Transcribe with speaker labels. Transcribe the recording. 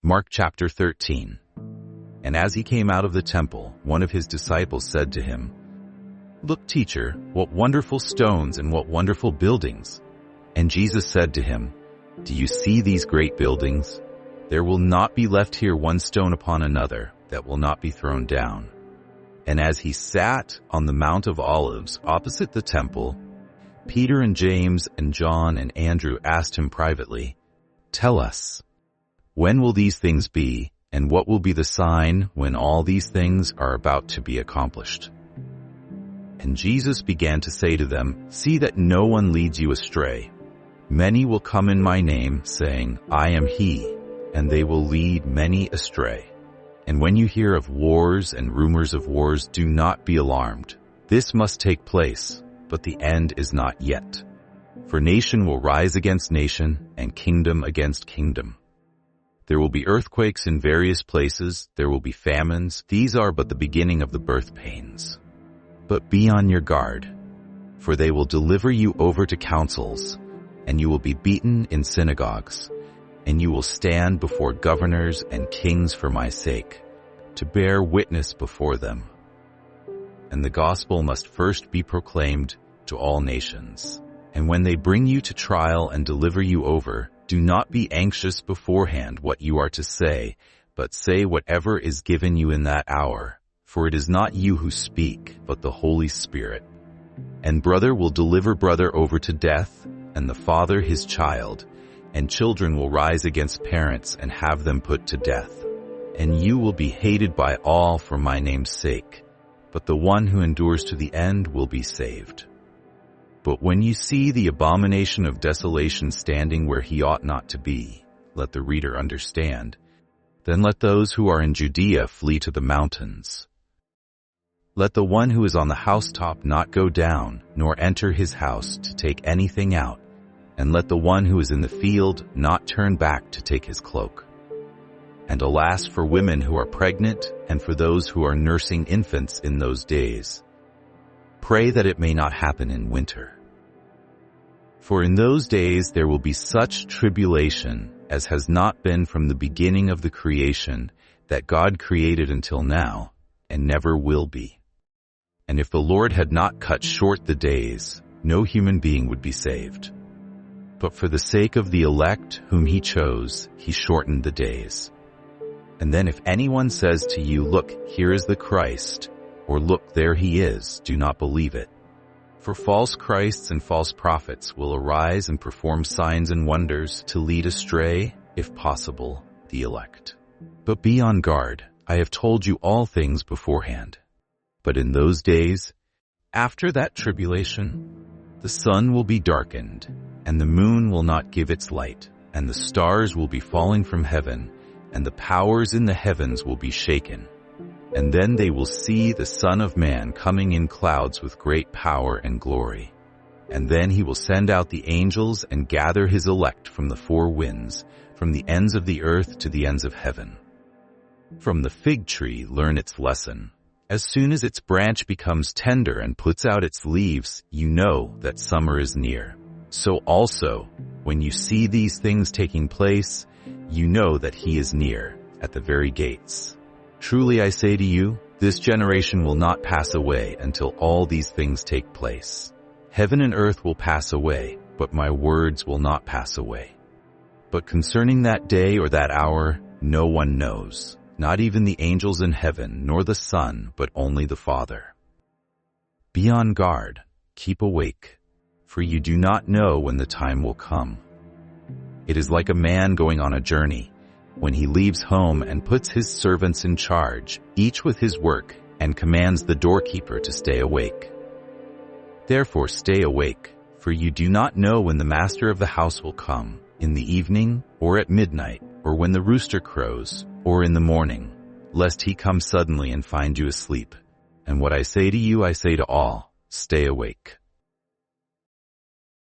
Speaker 1: Mark chapter 13. And as he came out of the temple, one of his disciples said to him, "Look, teacher, what wonderful stones and what wonderful buildings." And Jesus said to him, "Do you see these great buildings? There will not be left here one stone upon another that will not be thrown down." And as he sat on the Mount of Olives opposite the temple, Peter and James and John and Andrew asked him privately, "Tell us, when will these things be, and what will be the sign when all these things are about to be accomplished?" And Jesus began to say to them, "See that no one leads you astray. Many will come in my name, saying, 'I am he,' and they will lead many astray. And when you hear of wars and rumors of wars, do not be alarmed. This must take place, but the end is not yet. For nation will rise against nation, and kingdom against kingdom. There will be earthquakes in various places, there will be famines. These are but the beginning of the birth pains. But be on your guard, for they will deliver you over to councils, and you will be beaten in synagogues, and you will stand before governors and kings for my sake, to bear witness before them. And the gospel must first be proclaimed to all nations. And when they bring you to trial and deliver you over, do not be anxious beforehand what you are to say, but say whatever is given you in that hour. For it is not you who speak, but the Holy Spirit. And brother will deliver brother over to death, and the father his child, and children will rise against parents and have them put to death. And you will be hated by all for my name's sake, but the one who endures to the end will be saved. But when you see the abomination of desolation standing where he ought not to be, let the reader understand, then let those who are in Judea flee to the mountains. Let the one who is on the housetop not go down, nor enter his house to take anything out, and let the one who is in the field not turn back to take his cloak. And alas for women who are pregnant, and for those who are nursing infants in those days. Pray that it may not happen in winter. For in those days there will be such tribulation as has not been from the beginning of the creation that God created until now, and never will be. And if the Lord had not cut short the days, no human being would be saved. But for the sake of the elect whom he chose, he shortened the days. And then if anyone says to you, 'Look, here is the Christ,' or 'Look, there he is,' do not believe it. For false Christs and false prophets will arise and perform signs and wonders to lead astray, if possible, the elect. But be on guard. I have told you all things beforehand. But in those days, after that tribulation, the sun will be darkened, and the moon will not give its light, and the stars will be falling from heaven, and the powers in the heavens will be shaken. And then they will see the Son of Man coming in clouds with great power and glory. And then he will send out the angels and gather his elect from the four winds, from the ends of the earth to the ends of heaven. From the fig tree learn its lesson. As soon as its branch becomes tender and puts out its leaves, you know that summer is near. So also, when you see these things taking place, you know that he is near, at the very gates. Truly I say to you, this generation will not pass away until all these things take place. Heaven and earth will pass away, but my words will not pass away. But concerning that day or that hour, no one knows, not even the angels in heaven, nor the Son, but only the Father. Be on guard, keep awake, for you do not know when the time will come. It is like a man going on a journey, when he leaves home and puts his servants in charge, each with his work, and commands the doorkeeper to stay awake. Therefore stay awake, for you do not know when the master of the house will come, in the evening, or at midnight, or when the rooster crows, or in the morning, lest he come suddenly and find you asleep. And what I say to you, I say to all, stay awake.